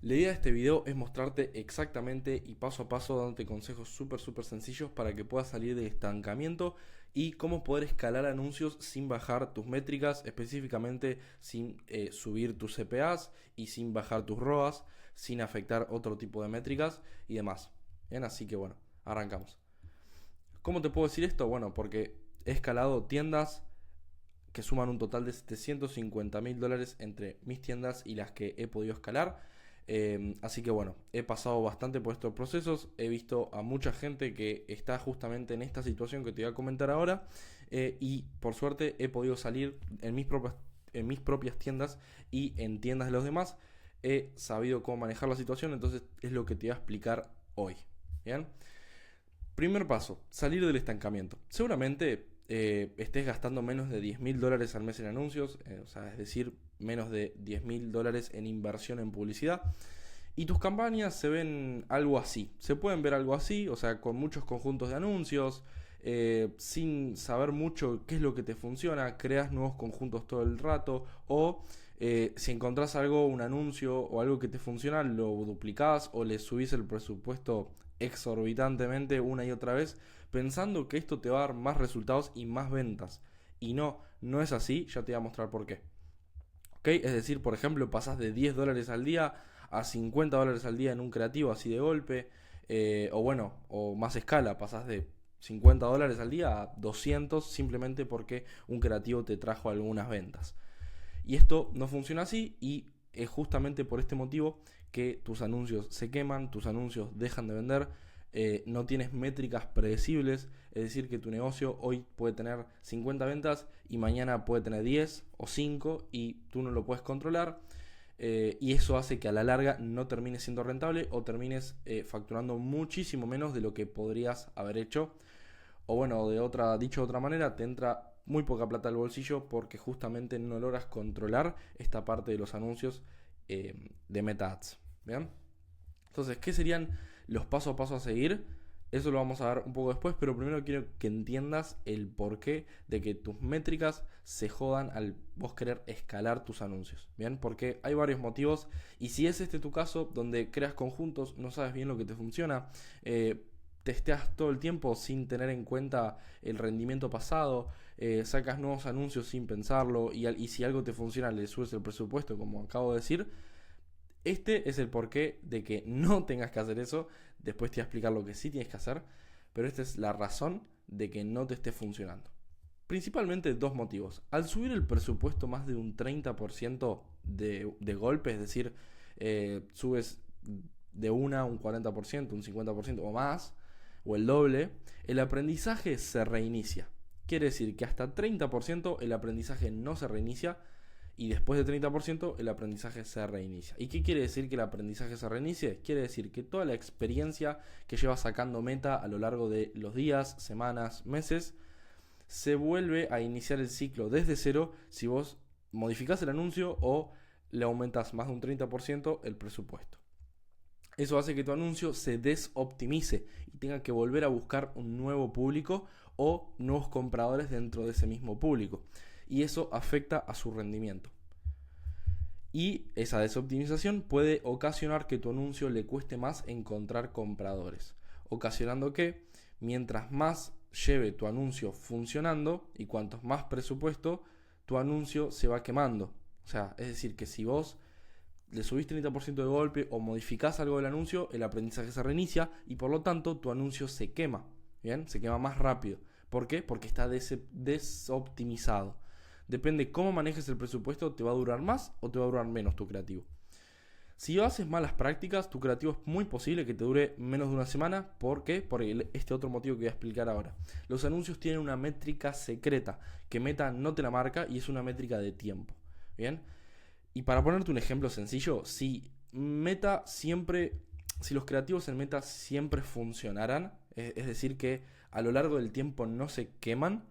La idea de este video es mostrarte exactamente y paso a paso dándote consejos súper sencillos para que puedas salir del estancamiento y cómo poder escalar anuncios sin bajar tus métricas, específicamente sin subir tus CPAs y sin bajar tus ROAS, sin afectar otro tipo de métricas y demás. Bien, así que bueno, arrancamos. ¿Cómo te puedo decir esto? Bueno, porque he escalado tiendas que suman un total de $750.000 entre mis tiendas y las que he podido escalar. Así que bueno, he pasado bastante por estos procesos, he visto a mucha gente que está justamente en esta situación que te voy a comentar ahora, y por suerte he podido salir en mis propias tiendas y en tiendas de los demás. He sabido cómo manejar la situación, entonces es lo que te voy a explicar hoy. Bien. Primer paso, salir del estancamiento. Seguramente estés gastando menos de $10.000 al mes en anuncios, o sea, es decir, menos de $10.000 en inversión en publicidad. Y tus campañas se ven algo así, se pueden ver algo así, o sea, con muchos conjuntos de anuncios, sin saber mucho qué es lo que te funciona, creas nuevos conjuntos todo el rato, o si encontrás algo, un anuncio o algo que te funciona, lo duplicás o le subís el presupuesto exorbitantemente una y otra vez, pensando que esto te va a dar más resultados y más ventas. Y no, no es así, ya te voy a mostrar por qué. ¿Ok? Es decir, por ejemplo, pasás de $10 al día a $50 al día en un creativo así de golpe, o bueno, o más escala, pasás de $50 al día a 200 simplemente porque un creativo te trajo algunas ventas. Y esto no funciona así y es justamente por este motivo que tus anuncios se queman, tus anuncios dejan de vender, no tienes métricas predecibles, es decir, que tu negocio hoy puede tener 50 ventas y mañana puede tener 10 o 5 y tú no lo puedes controlar. Y eso hace que a la larga no termines siendo rentable o termines facturando muchísimo menos de lo que podrías haber hecho. O bueno, dicho de otra manera, te entra muy poca plata al bolsillo porque justamente no logras controlar esta parte de los anuncios de Meta Ads. ¿Bien? Entonces, ¿qué serían los pasos a paso a seguir? Eso lo vamos a ver un poco después, pero primero quiero que entiendas el porqué de que tus métricas se jodan al vos querer escalar tus anuncios. Bien, porque hay varios motivos y si es este tu caso, donde creas conjuntos, no sabes bien lo que te funciona, testeas todo el tiempo sin tener en cuenta el rendimiento pasado, sacas nuevos anuncios sin pensarlo y si algo te funciona le subes el presupuesto, como acabo de decir. Este es el porqué de que no tengas que hacer eso. Después te voy a explicar lo que sí tienes que hacer, pero esta es la razón de que no te esté funcionando. Principalmente dos motivos. Al subir el presupuesto más de un 30% de golpe, es decir, subes de una un 40%, un 50% o más, o el doble, el aprendizaje se reinicia. Quiere decir que hasta 30% el aprendizaje no se reinicia y después de 30% el aprendizaje se reinicia. ¿Y qué quiere decir que el aprendizaje se reinicie? Quiere decir que toda la experiencia que llevas sacando Meta a lo largo de los días, semanas, meses, se vuelve a iniciar el ciclo desde cero si vos modificás el anuncio o le aumentas más de un 30% el presupuesto. Eso hace que tu anuncio se desoptimice y tenga que volver a buscar un nuevo público o nuevos compradores dentro de ese mismo público. Y eso afecta a su rendimiento. Y esa desoptimización puede ocasionar que tu anuncio le cueste más encontrar compradores, ocasionando que mientras más lleve tu anuncio funcionando y cuantos más presupuesto, tu anuncio se va quemando. O sea, es decir, que si vos le subís 30% de golpe o modificás algo del anuncio, el aprendizaje se reinicia y por lo tanto tu anuncio se quema. ¿Bien? Se quema más rápido. ¿Por qué? Porque está desoptimizado. Depende cómo manejes el presupuesto, te va a durar más o te va a durar menos tu creativo. Si haces malas prácticas, tu creativo es muy posible que te dure menos de una semana. ¿Por qué? Por este otro motivo que voy a explicar ahora. Los anuncios tienen una métrica secreta que Meta no te la marca y es una métrica de tiempo. ¿Bien? Y para ponerte un ejemplo sencillo, si los creativos en Meta siempre funcionaran, es decir, que a lo largo del tiempo no se queman,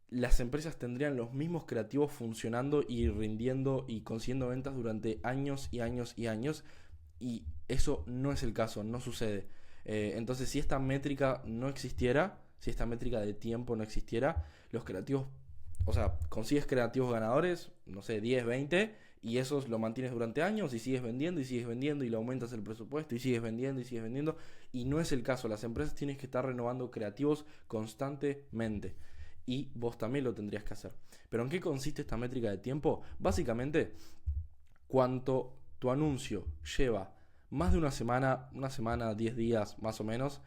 las empresas tendrían los mismos creativos funcionando y rindiendo y consiguiendo ventas durante años y años y años. Y eso no es el caso, no sucede. Entonces, si esta métrica no existiera, si esta métrica de tiempo no existiera, los creativos, o sea, consigues creativos ganadores, no sé, 10, 20, y eso lo mantienes durante años y sigues vendiendo y sigues vendiendo y le aumentas el presupuesto y sigues vendiendo y sigues vendiendo. Y no es el caso. Las empresas tienen que estar renovando creativos constantemente. Y vos también lo tendrías que hacer. ¿Pero en qué consiste esta métrica de tiempo? Básicamente, cuanto tu anuncio lleva más de una semana, 10 días más o menos,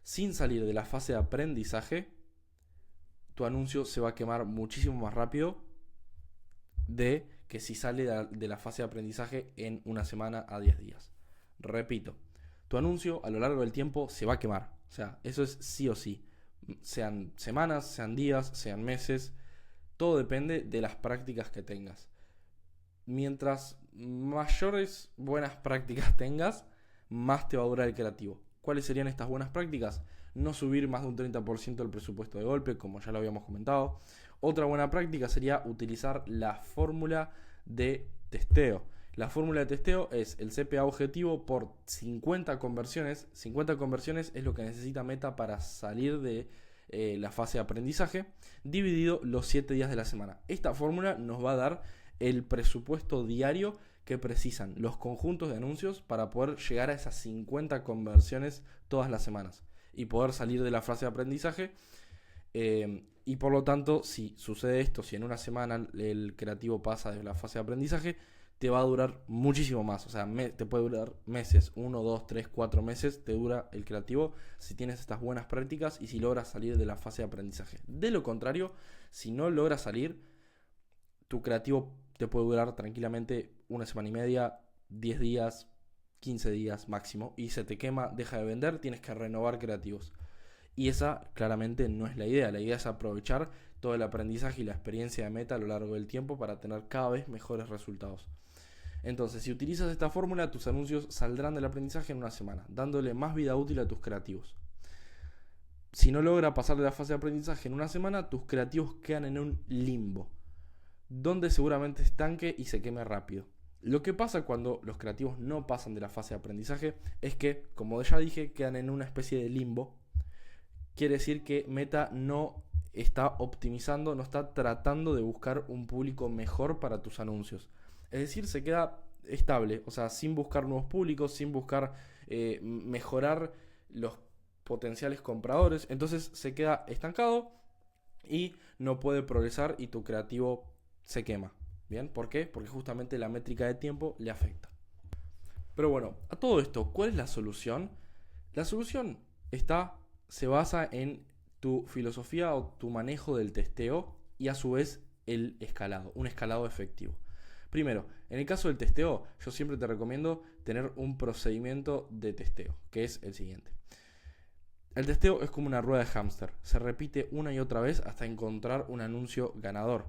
sin salir de la fase de aprendizaje, tu anuncio se va a quemar muchísimo más rápido de que si sale de la fase de aprendizaje en una semana a 10 días. Repito, tu anuncio a lo largo del tiempo se va a quemar. O sea, eso es sí o sí. Sean semanas, sean días, sean meses. Todo depende de las prácticas que tengas. Mientras mayores buenas prácticas tengas, más te va a durar el creativo. ¿Cuáles serían estas buenas prácticas? No subir más de un 30% del presupuesto de golpe, como ya lo habíamos comentado. Otra buena práctica sería utilizar la fórmula de testeo. La fórmula de testeo es el CPA objetivo por 50 conversiones. 50 conversiones es lo que necesita Meta para salir de la fase de aprendizaje, dividido los 7 días de la semana. Esta fórmula nos va a dar el presupuesto diario que precisan los conjuntos de anuncios para poder llegar a esas 50 conversiones todas las semanas y poder salir de la fase de aprendizaje. Y por lo tanto, si sucede esto, si en una semana el creativo pasa de la fase de aprendizaje, te va a durar muchísimo más. O sea, te puede durar meses, 1, 2, 3, 4 meses te dura el creativo si tienes estas buenas prácticas y si logras salir de la fase de aprendizaje. De lo contrario, si no logras salir, tu creativo te puede durar tranquilamente una semana y media, 10 días, 15 días máximo, y se te quema, deja de vender, tienes que renovar creativos. Y esa claramente no es la idea. La idea es aprovechar todo el aprendizaje y la experiencia de Meta a lo largo del tiempo para tener cada vez mejores resultados. Entonces, si utilizas esta fórmula, tus anuncios saldrán del aprendizaje en una semana, dándole más vida útil a tus creativos. Si no logra pasar de la fase de aprendizaje en una semana, tus creativos quedan en un limbo, donde seguramente estanque y se queme rápido. Lo que pasa cuando los creativos no pasan de la fase de aprendizaje es que, como ya dije, quedan en una especie de limbo. Quiere decir que Meta no está optimizando, no está tratando de buscar un público mejor para tus anuncios. Es decir, se queda estable, o sea, sin buscar nuevos públicos, sin buscar mejorar los potenciales compradores. Entonces se queda estancado y no puede progresar y tu creativo se quema. ¿Bien? ¿Por qué? Porque justamente la métrica de tiempo le afecta. Pero bueno, a todo esto, ¿cuál es la solución? La solución se basa en tu filosofía o tu manejo del testeo y a su vez el escalado, un escalado efectivo. Primero, en el caso del testeo, yo siempre te recomiendo tener un procedimiento de testeo, que es el siguiente. El testeo es como una rueda de hámster, se repite una y otra vez hasta encontrar un anuncio ganador,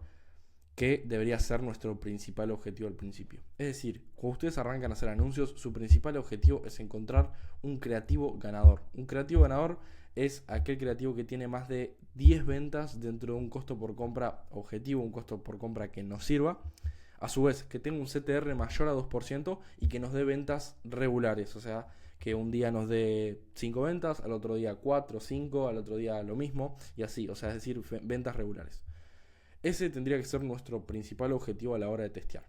que debería ser nuestro principal objetivo al principio. Es decir, cuando ustedes arrancan a hacer anuncios, su principal objetivo es encontrar un creativo ganador. Un creativo ganador es aquel creativo que tiene más de 10 ventas dentro de un costo por compra objetivo, un costo por compra que nos sirva. A su vez, que tenga un CTR mayor a 2% y que nos dé ventas regulares. O sea, que un día nos dé 5 ventas, al otro día 4, 5, al otro día lo mismo y así. O sea, es decir, ventas regulares. Ese tendría que ser nuestro principal objetivo a la hora de testear.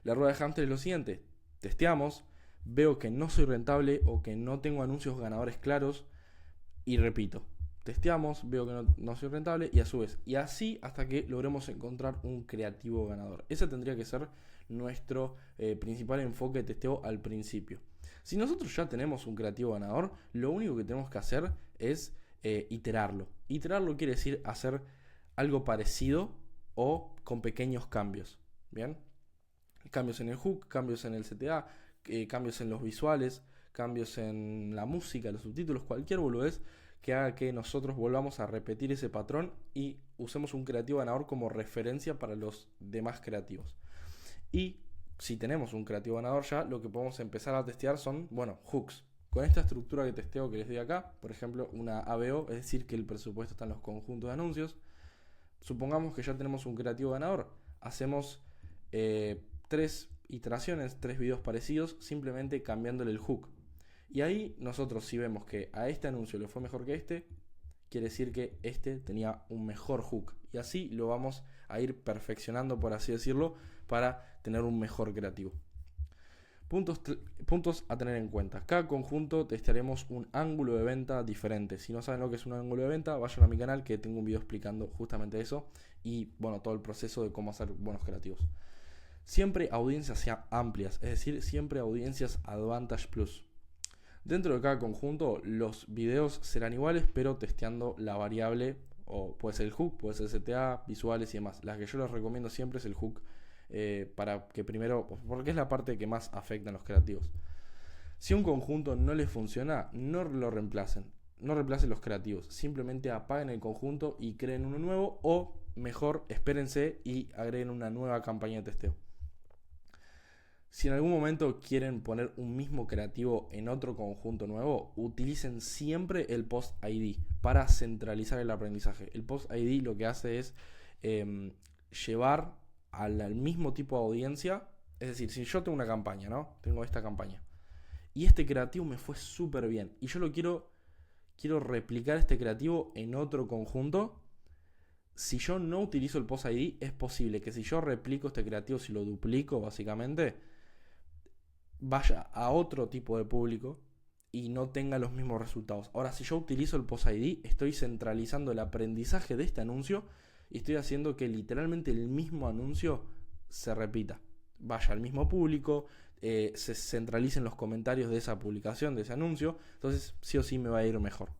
La rueda de hámster es lo siguiente. Testeamos, veo que no soy rentable o que no tengo anuncios ganadores claros y repito. Testeamos, veo que no soy rentable y a su vez. Y así hasta que logremos encontrar un creativo ganador. Ese tendría que ser nuestro principal enfoque de testeo al principio. Si nosotros ya tenemos un creativo ganador, lo único que tenemos que hacer es iterarlo. Iterarlo quiere decir hacer algo parecido o con pequeños cambios. Bien, cambios en el hook, cambios en el CTA, cambios en los visuales, cambios en la música, los subtítulos, cualquier boludez que haga que nosotros volvamos a repetir ese patrón y usemos un creativo ganador como referencia para los demás creativos. Y si tenemos un creativo ganador ya, lo que podemos empezar a testear son, hooks. Con esta estructura de testeo que les doy acá, por ejemplo, una ABO, es decir, que el presupuesto está en los conjuntos de anuncios. Supongamos que ya tenemos un creativo ganador. Hacemos 3 iteraciones, 3 videos parecidos, simplemente cambiándole el hook. Y ahí nosotros, si vemos que a este anuncio le fue mejor que este, quiere decir que este tenía un mejor hook. Y así lo vamos a ir perfeccionando, por así decirlo, para tener un mejor creativo. Puntos a tener en cuenta. Cada conjunto testearemos un ángulo de venta diferente. Si no saben lo que es un ángulo de venta, vayan a mi canal que tengo un video explicando justamente eso y bueno, todo el proceso de cómo hacer buenos creativos. Siempre audiencias amplias, es decir, siempre audiencias Advantage Plus. Dentro de cada conjunto los videos serán iguales, pero testeando la variable, o puede ser el hook, puede ser CTA, visuales y demás. Las que yo les recomiendo siempre es el hook, para que primero, porque es la parte que más afecta a los creativos. Si un conjunto no les funciona, no lo reemplacen. No reemplacen los creativos, simplemente apaguen el conjunto y creen uno nuevo, o mejor, espérense y agreguen una nueva campaña de testeo. Si en algún momento quieren poner un mismo creativo en otro conjunto nuevo, utilicen siempre el Post ID para centralizar el aprendizaje. El Post ID lo que hace es llevar al mismo tipo de audiencia. Es decir, si yo tengo una campaña, ¿no? Tengo esta campaña y este creativo me fue súper bien y yo lo quiero replicar este creativo en otro conjunto. Si yo no utilizo el Post ID, es posible que si yo replico este creativo, si lo duplico básicamente, vaya a otro tipo de público y no tenga los mismos resultados. Ahora, si yo utilizo el Post ID, estoy centralizando el aprendizaje de este anuncio y estoy haciendo que literalmente el mismo anuncio se repita. Vaya al mismo público, se centralicen los comentarios de esa publicación, de ese anuncio. Entonces, sí o sí me va a ir mejor.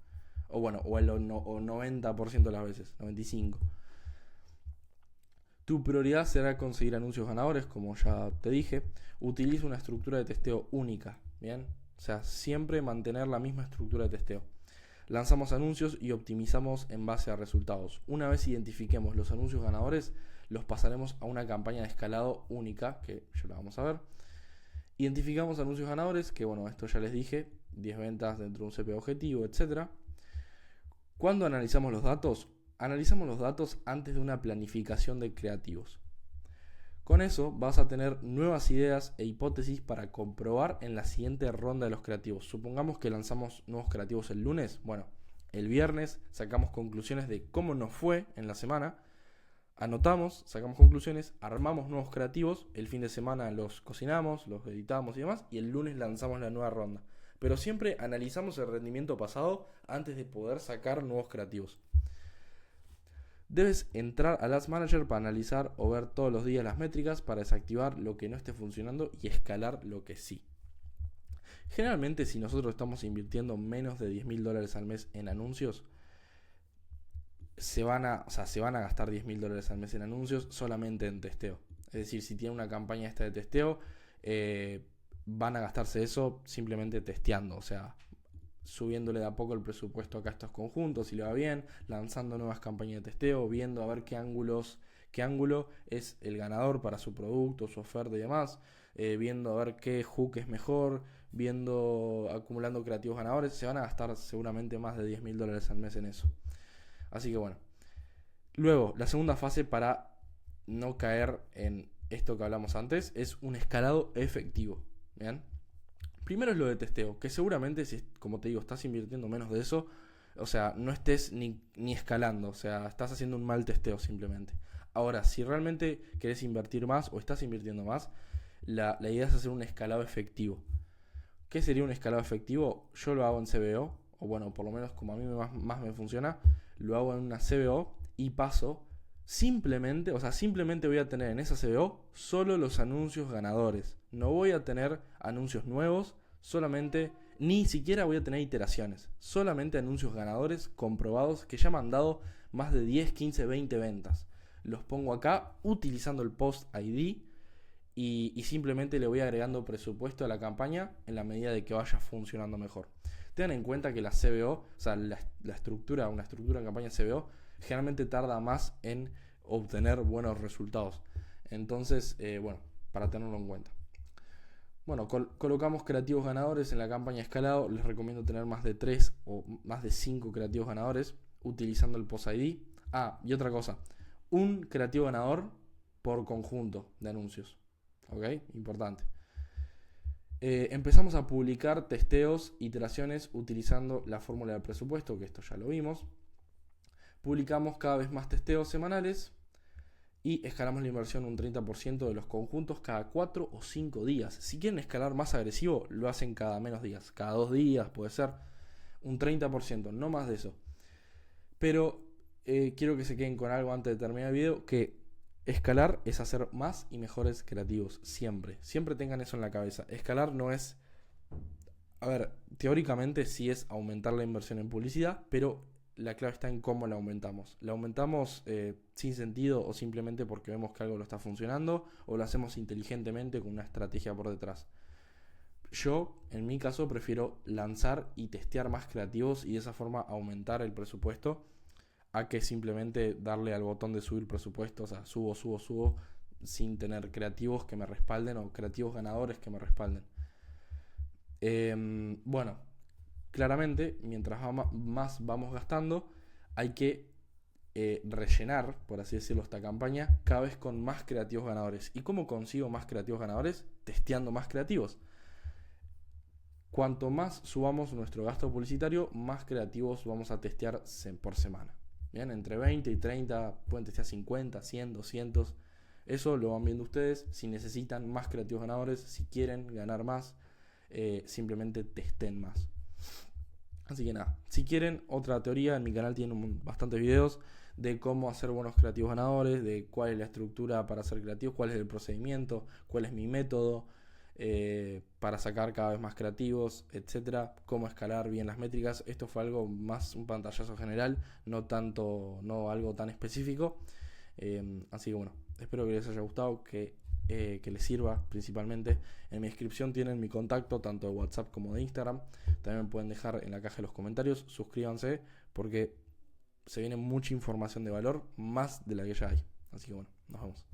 O bueno, o el 90% de las veces, 95%. Tu prioridad será conseguir anuncios ganadores, como ya te dije. Utiliza una estructura de testeo única, ¿bien? O sea, siempre mantener la misma estructura de testeo. Lanzamos anuncios y optimizamos en base a resultados. Una vez identifiquemos los anuncios ganadores, los pasaremos a una campaña de escalado única, que ya la vamos a ver. Identificamos anuncios ganadores, que bueno, esto ya les dije, 10 ventas dentro de un CPA objetivo, etc. Cuando analizamos los datos antes de una planificación de creativos. Con eso vas a tener nuevas ideas e hipótesis para comprobar en la siguiente ronda de los creativos. Supongamos que lanzamos nuevos creativos el lunes. Bueno, el viernes sacamos conclusiones de cómo nos fue en la semana. Anotamos, sacamos conclusiones, armamos nuevos creativos. El fin de semana los cocinamos, los editamos y demás. Y el lunes lanzamos la nueva ronda. Pero siempre analizamos el rendimiento pasado antes de poder sacar nuevos creativos. Debes entrar al Ads Manager para analizar o ver todos los días las métricas para desactivar lo que no esté funcionando y escalar lo que sí. Generalmente, si nosotros estamos invirtiendo menos de $10.000 al mes en anuncios, se van a gastar $10.000 al mes en anuncios solamente en testeo. Es decir, si tienen una campaña esta de testeo, van a gastarse eso simplemente testeando, o sea, subiéndole de a poco el presupuesto acá a estos conjuntos si le va bien, lanzando nuevas campañas de testeo, viendo a ver qué ángulo es el ganador para su producto, su oferta y demás, viendo a ver qué hook es mejor, acumulando creativos ganadores. Se van a gastar seguramente más de $10.000 al mes en eso. Así que bueno. Luego, la segunda fase para no caer en esto que hablamos antes es un escalado efectivo. ¿Bien? Primero es lo de testeo, que seguramente si, como te digo, estás invirtiendo menos de eso, o sea, no estés ni escalando, o sea, estás haciendo un mal testeo simplemente. Ahora, si realmente querés invertir más o estás invirtiendo más, la idea es hacer un escalado efectivo. ¿Qué sería un escalado efectivo? Yo lo hago en CBO, o bueno, por lo menos como a mí más me funciona, lo hago en una CBO y paso simplemente voy a tener en esa CBO solo los anuncios ganadores. No voy a tener anuncios nuevos, ni siquiera voy a tener iteraciones. Solamente anuncios ganadores comprobados que ya me han dado más de 10, 15, 20 ventas. Los pongo acá utilizando el Post ID y simplemente le voy agregando presupuesto a la campaña en la medida de que vaya funcionando mejor. Tengan en cuenta que la CBO, o sea, una estructura en campaña CBO, generalmente tarda más en obtener buenos resultados. Entonces, para tenerlo en cuenta. Bueno, colocamos creativos ganadores en la campaña escalado. Les recomiendo tener más de 3 o más de 5 creativos ganadores utilizando el Post ID. Y otra cosa, un creativo ganador por conjunto de anuncios. ¿Ok? Importante. Empezamos a publicar testeos, iteraciones utilizando la fórmula del presupuesto, que esto ya lo vimos. Publicamos cada vez más testeos semanales Y escalamos la inversión un 30% de los conjuntos cada 4 o 5 días. Si quieren escalar más agresivo, lo hacen cada menos días. Cada 2 días puede ser un 30%, no más de eso. Pero quiero que se queden con algo antes de terminar el video, que escalar es hacer más y mejores creativos. Siempre. Siempre tengan eso en la cabeza. Escalar no es... A ver, teóricamente sí es aumentar la inversión en publicidad, pero la clave está en cómo la aumentamos. La aumentamos sin sentido o simplemente porque vemos que algo lo está funcionando, o lo hacemos inteligentemente con una estrategia por detrás. Yo, en mi caso, prefiero lanzar y testear más creativos y de esa forma aumentar el presupuesto a que simplemente darle al botón de subir presupuesto, o sea, subo, sin tener creativos que me respalden o creativos ganadores que me respalden. Bueno, claramente, mientras más vamos gastando, hay que rellenar, por así decirlo, esta campaña cada vez con más creativos ganadores. ¿Y cómo consigo más creativos ganadores? Testeando más creativos. Cuanto más subamos nuestro gasto publicitario, más creativos vamos a testear por semana. Bien, entre 20 y 30, pueden testear 50, 100, 200. Eso lo van viendo ustedes. Si necesitan más creativos ganadores, si quieren ganar más, simplemente testen más. Así que nada, si quieren otra teoría, en mi canal tienen bastantes videos de cómo hacer buenos creativos ganadores, de cuál es la estructura para hacer creativos, cuál es el procedimiento, cuál es mi método para sacar cada vez más creativos, etcétera, cómo escalar bien las métricas. Esto fue algo más un pantallazo general, no algo tan específico. Así que bueno, espero que les haya gustado, que les sirva principalmente. En mi descripción tienen mi contacto tanto de WhatsApp como de Instagram. También pueden dejar en la caja de los comentarios. Suscríbanse porque se viene mucha información de valor, más de la que ya hay. Así que bueno, nos vemos.